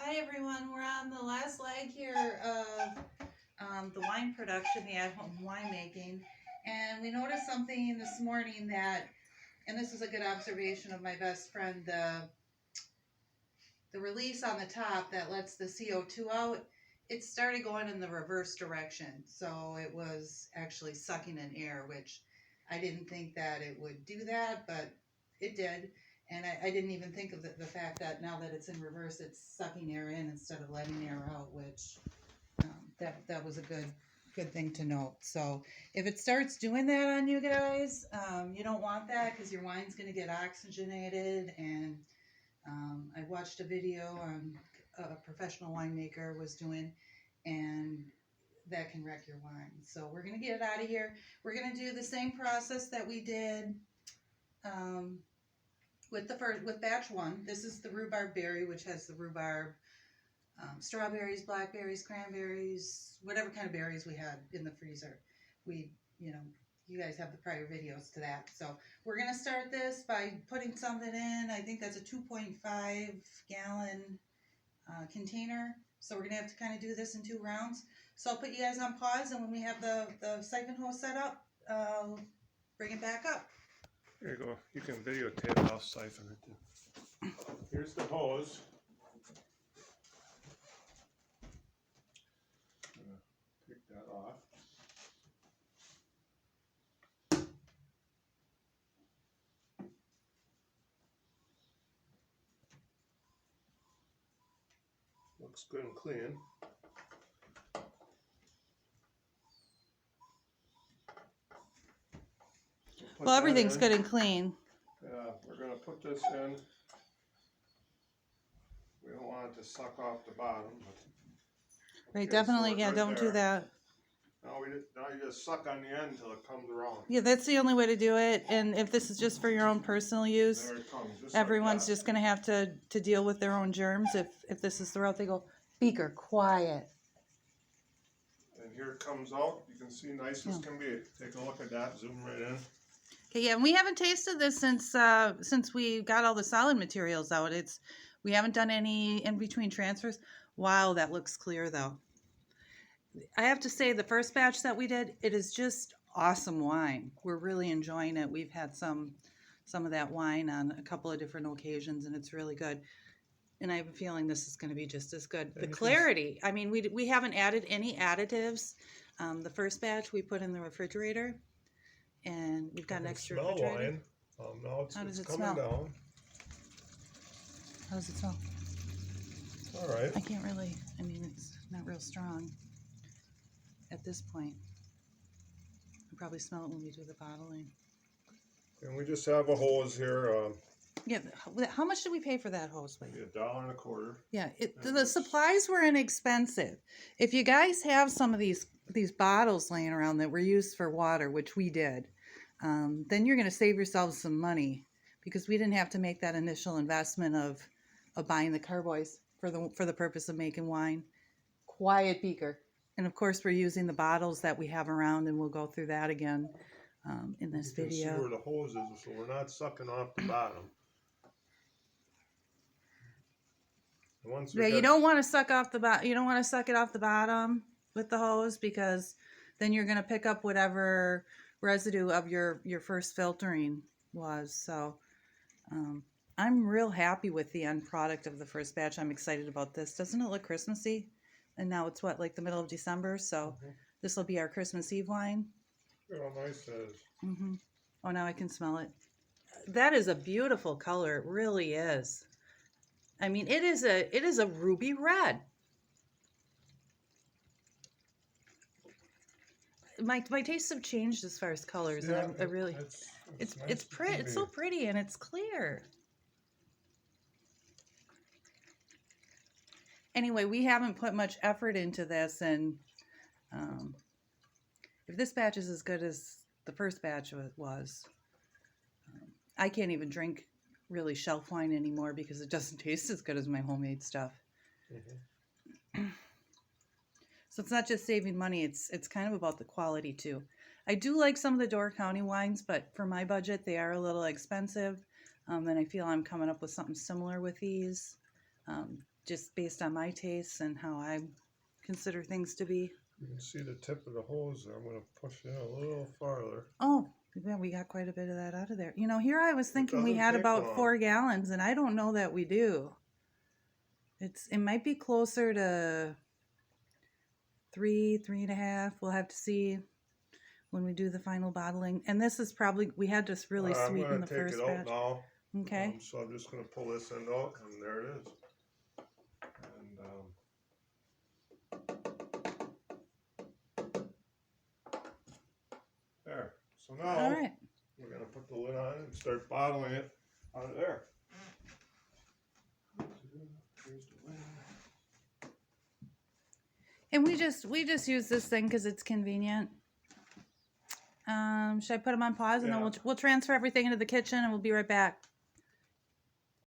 Hi everyone, we're on the last leg here of the wine production, the at-home winemaking, and we noticed something this morning that, and this is a good observation of my best friend, the release on the top that lets the CO2 out, it started going in the reverse direction, so it was actually sucking in air, which I didn't think that it would do that, but it did. And I didn't even think of the fact that now that it's in reverse, it's sucking air in instead of letting air out, which that was a good thing to note. So if it starts doing that on you guys, you don't want that because your wine's going to get oxygenated. And I watched a video on a professional winemaker was doing, and that can wreck your wine. So we're going to get it out of here. We're going to do the same process that we did with batch one. This is the rhubarb berry, which has the rhubarb, strawberries, blackberries, cranberries, whatever kind of berries we had in the freezer. You guys have the prior videos to that. So we're going to start this by putting something in. I think that's a 2.5 gallon container. So we're going to have to kind of do this in 2 rounds. So I'll put you guys on pause, and when we have the siphon hose set up, I'll bring it back up. There you go. You can videotape. I'll siphon it too. Here's the hose. I'm gonna take that off. Looks good and clean. Well, everything's good and clean. Yeah, we're going to put this in. We don't want it to suck off the bottom. Right, Okay, definitely, so yeah, don't do that. Now you just suck on the end until it comes around. Yeah, that's the only way to do it. And if this is just for your own personal use, There it comes. Just everyone's like that. just going to have to deal with their own germs if this is the route they go. Beaker, quiet. And here it comes out. You can see nice as can be. Take a look at that. Zoom right in. Okay, yeah, and we haven't tasted this since we got all the solid materials out. We haven't done any in between transfers. Wow, that looks clear though. I have to say, the first batch that we did, it is just awesome wine. We're really enjoying it. We've had some of that wine on a couple of different occasions, and it's really good. And I have a feeling this is going to be just as good. The clarity, I mean, we haven't added any additives. The first batch we put in the refrigerator, and we've got an extra refrigerator. Wine. Now it's coming smell? down. How does it smell? All right. I can't really, I mean, it's not real strong at this point. I'll probably smell it when we do the bottling. And we just have a hose here. Yeah, how much did we pay for that hose? Maybe $1.25. Yeah, the supplies were inexpensive. If you guys have some of these bottles laying around that were used for water, which we did, then you're going to save yourselves some money, because we didn't have to make that initial investment of buying the carboys for the purpose of making wine. Quiet, Beaker. And of course, we're using the bottles that we have around, and we'll go through that again in this video. You can see where the hose is, so we're not sucking off the bottom. Yeah, you don't want to suck off the bottom. You don't want to suck it off the bottom with the hose, because then you're going to pick up whatever residue of your first filtering was. So I'm real happy with the end product of the first batch. I'm excited about this. Doesn't it look Christmassy? And now it's what, like the middle of December, so this will be our Christmas Eve wine. Look how nice that is. Oh, now I can smell it. That is a beautiful color. It really is. I mean, it is a ruby red. My tastes have changed as far as colors, Yeah, and I really it's pretty. It's so pretty, and it's clear. Anyway, we haven't put much effort into this, and if this batch is as good as the first batch was, I can't even drink really shelf wine anymore because it doesn't taste as good as my homemade stuff. So it's not just saving money, it's kind of about the quality too. I do like some of the Door County wines, but for my budget they are a little expensive, and I feel I'm coming up with something similar with these. just based on my tastes and how I consider things to be. You can see the tip of the hose there. I'm going to push it a little farther. Oh, yeah, we got quite a bit of that out of there. You know, here I was thinking we doesn't had take about long. 4 gallons, and I don't know that we do. It might be closer to 3.5. We'll have to see when we do the final bottling. And this is probably, we had to really I'm sweeten going the to take first it out batch. now. Okay. So I'm just going to pull this end out, and there it is. And there. So now All right. we're going to put the lid on and start bottling it out of there. Here's the lid. And we just use this thing because it's convenient. Should I put them on pause and then Yeah. we'll transfer everything into the kitchen and we'll be right back.